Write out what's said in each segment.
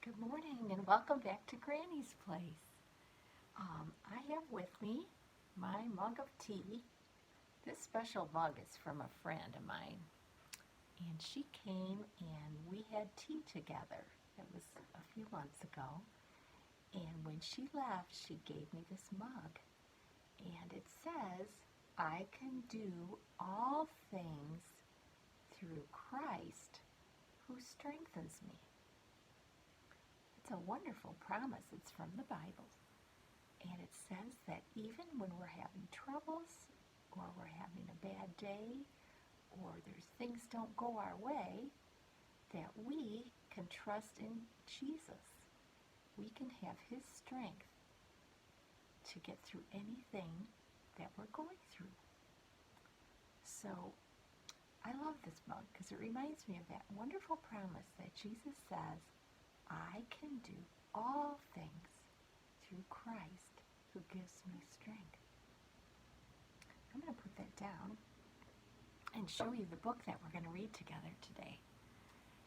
Good morning and welcome back to Granny's Place. I have with me my mug of tea. This special mug is from a friend of mine, and she came and we had tea together. It was a few months ago, and when she left, she gave me this mug, and it says, "I can do all things through Christ who strengthens me." It's a wonderful promise. It's from the Bible. And it says that even when we're having troubles, or we're having a bad day, or things don't go our way, that we can trust in Jesus. We can have His strength to get through anything that we're going through. So I love this mug because it reminds me of that wonderful promise that Jesus says, "I can do all things through Christ who gives me strength." I'm going to put that down and show you the book that we're going to read together today.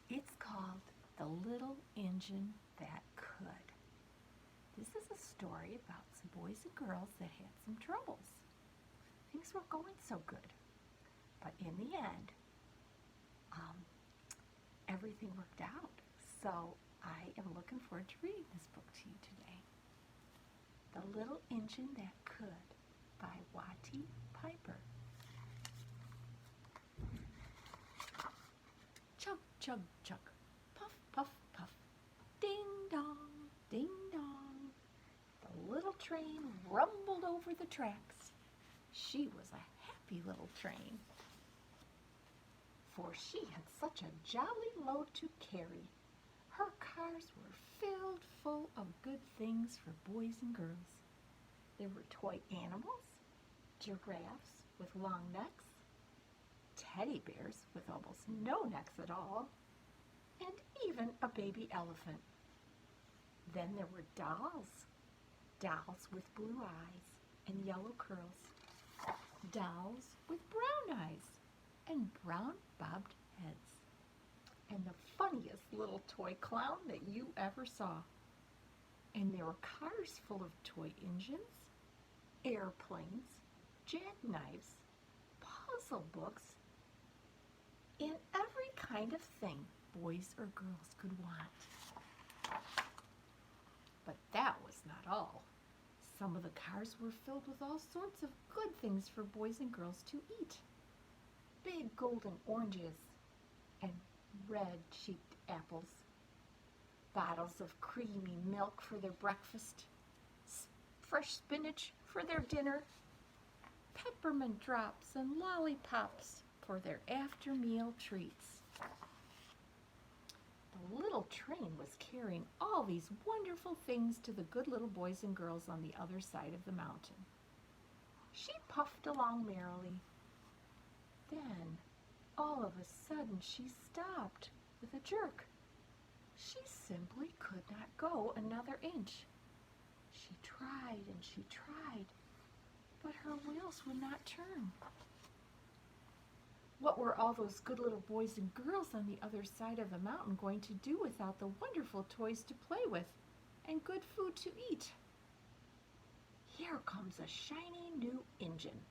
It's called The Little Engine That Could. This is a story about some boys and girls that had some troubles. Things weren't going so good. But in the end, everything worked out. So I am looking forward to reading this book to you today. The Little Engine That Could by Watty Piper. Chug, chug, chug. Puff, puff, puff. Ding dong, ding dong. The little train rumbled over the tracks. She was a happy little train, for she had such a jolly load to carry. Her cars were filled full of good things for boys and girls. There were toy animals, giraffes with long necks, teddy bears with almost no necks at all, and even a baby elephant. Then there were dolls with blue eyes and yellow curls, dolls with brown eyes and brown bobbed heads, and the funniest little toy clown that you ever saw. And there were cars full of toy engines, airplanes, jackknives, puzzle books, and every kind of thing boys or girls could want. But that was not all. Some of the cars were filled with all sorts of good things for boys and girls to eat. Big golden oranges and red-cheeked apples, bottles of creamy milk for their breakfast, fresh spinach for their dinner, peppermint drops and lollipops for their after-meal treats. The little train was carrying all these wonderful things to the good little boys and girls on the other side of the mountain. She puffed along merrily. Then, all of a sudden, she stopped with a jerk. She simply could not go another inch. She tried and she tried, but her wheels would not turn. What were all those good little boys and girls on the other side of the mountain going to do without the wonderful toys to play with and good food to eat? "Here comes a shiny new engine,"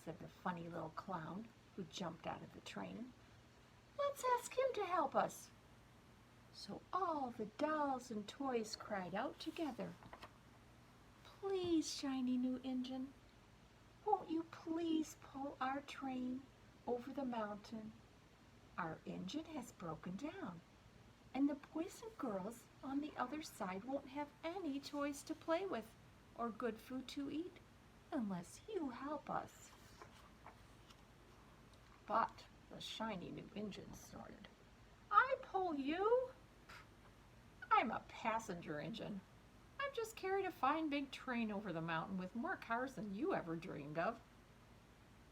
said the funny little clown who jumped out of the train. "Let's ask him to help us." So all the dolls and toys cried out together, "Please, shiny new engine, won't you please pull our train over the mountain? Our engine has broken down, and the boys and girls on the other side won't have any toys to play with or good food to eat unless you help us." But the shiny new engine snorted, "I pull you? I'm a passenger engine. I've just carried a fine big train over the mountain with more cars than you ever dreamed of.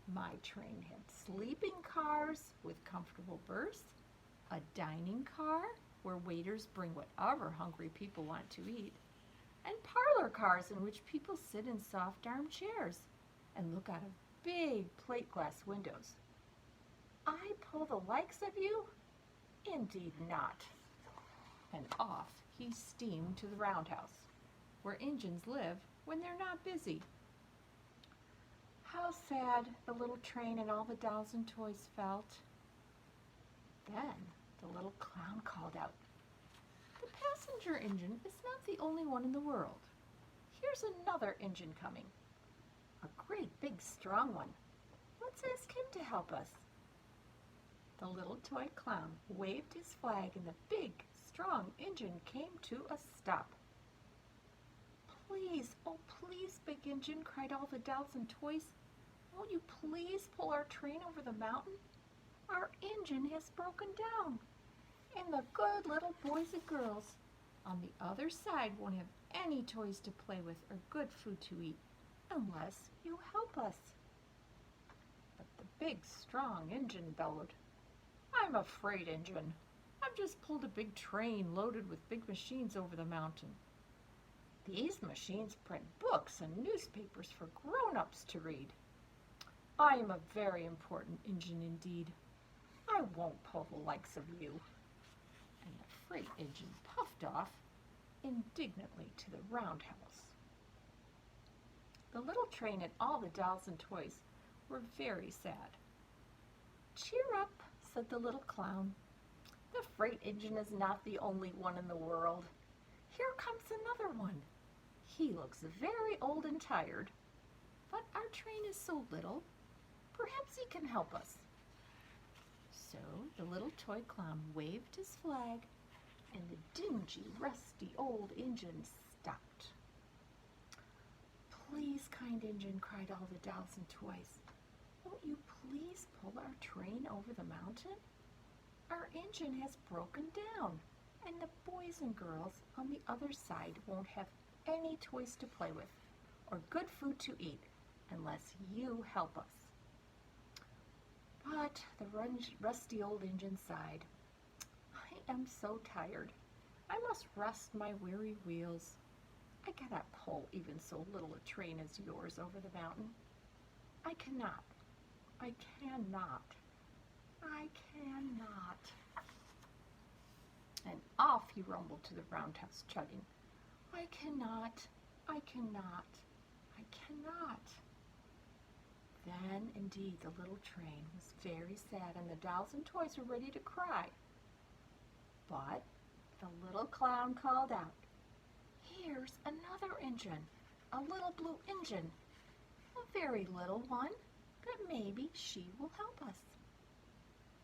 My train had sleeping cars with comfortable berths, a dining car where waiters bring whatever hungry people want to eat, and parlor cars in which people sit in soft armchairs and look out of big plate glass windows. I pull the likes of you? Indeed not." and off he steamed to the roundhouse, where Injuns live when they're not busy. How sad the little train and all the dolls and toys felt. Then the little clown called out, "The passenger engine is not the only one in the world. Here's another engine coming. A great big strong one. Let's ask him to help us." The little toy clown waved his flag and the big, strong engine came to a stop. "Please, oh please, big engine," cried all the dolls and toys. "Won't you please pull our train over the mountain? Our engine has broken down, and the good little boys and girls on the other side won't have any toys to play with or good food to eat unless you help us." But the big, strong engine bellowed, "I'm a freight engine. I've just pulled a big train loaded with big machines over the mountain. These machines print books and newspapers for grown-ups to read. I am a very important engine indeed. I won't pull the likes of you." And the freight engine puffed off indignantly to the roundhouse. The little train and all the dolls and toys were very sad. "Cheer up," said the little clown. "The freight engine is not the only one in the world. Here comes another one. He looks very old and tired, but our train is so little, perhaps he can help us." So the little toy clown waved his flag, and the dingy, rusty old engine stopped. "Please, kind engine," cried all the dolls and toys, "won't you please pull our train over the mountain? Our engine has broken down, and the boys and girls on the other side won't have any toys to play with or good food to eat unless you help us." But the rusty old engine sighed. "I am so tired. I must rest my weary wheels. I cannot pull even so little a train as yours over the mountain. I cannot. I cannot. I cannot." And off he rumbled to the roundhouse, chugging, "I cannot. I cannot. I cannot." Then, indeed, the little train was very sad, and the dolls and toys were ready to cry. But the little clown called out, "Here's another engine, a little blue engine, a very little one, but maybe she will help us."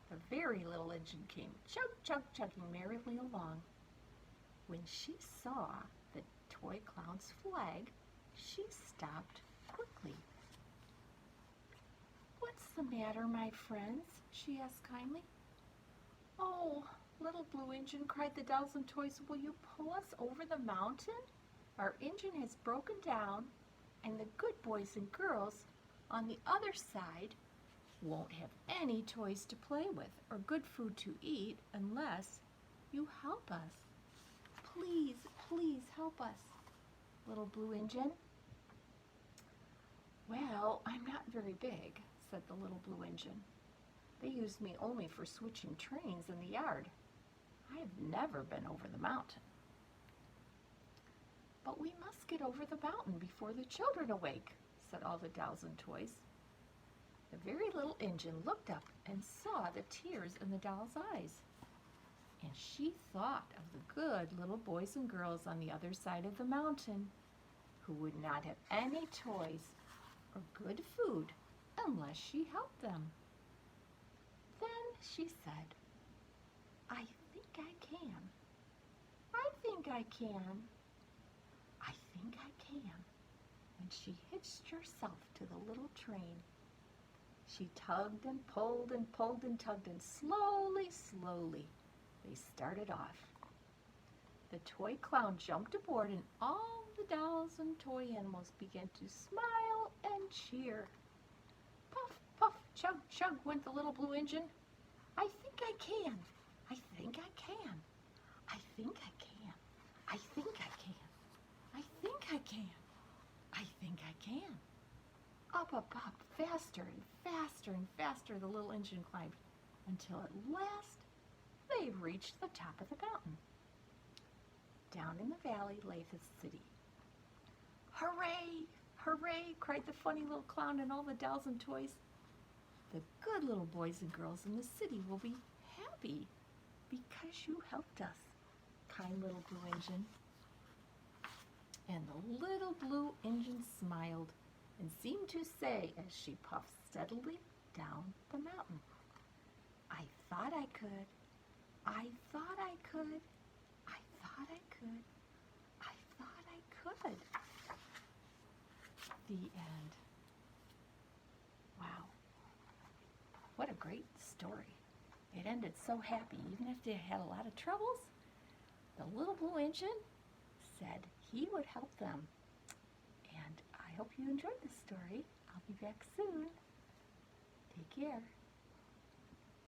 The very little engine came chug, chug, chugging merrily along. When she saw the toy clown's flag, she stopped quickly. "What's the matter, my friends?" she asked kindly. "Oh, little blue engine," cried the dolls and toys, "will you pull us over the mountain? Our engine has broken down, and the good boys and girls on the other side won't have any toys to play with or good food to eat unless you help us. Please, please help us, little blue engine." "Well, I'm not very big," said the little blue engine. "They use me only for switching trains in the yard. I've never been over the mountain." "But we must get over the mountain before the children awake," said all the dolls and toys. The very little engine looked up and saw the tears in the doll's eyes, and she thought of the good little boys and girls on the other side of the mountain who would not have any toys or good food unless she helped them. Then she said, "I think I can. I think I can. I think I can." And she hitched herself to the little train. She tugged and pulled and pulled and tugged, and slowly, slowly they started off. The toy clown jumped aboard, and all the dolls and toy animals began to smile and cheer. Puff, puff, chug, chug went the little blue engine. "I think I can. I think I can. I think I can. I think I can. I think I can. I think I can." Up, up, up, faster and faster and faster the little engine climbed, until at last they reached the top of the mountain. Down in the valley lay the city. Hooray! Hooray! Cried the funny little clown and all the dolls and toys. The good little boys and girls in the city will be happy because you helped us, kind little blue engine. And the little blue engine smiled and seemed to say as she puffed steadily down the mountain, I thought I could, I thought I could, I thought I could, I thought I could. The end. Wow. What a great story. It ended so happy, even if they had a lot of troubles. The little blue engine said he would help them. And I hope you enjoyed this story. I'll be back soon. Take care.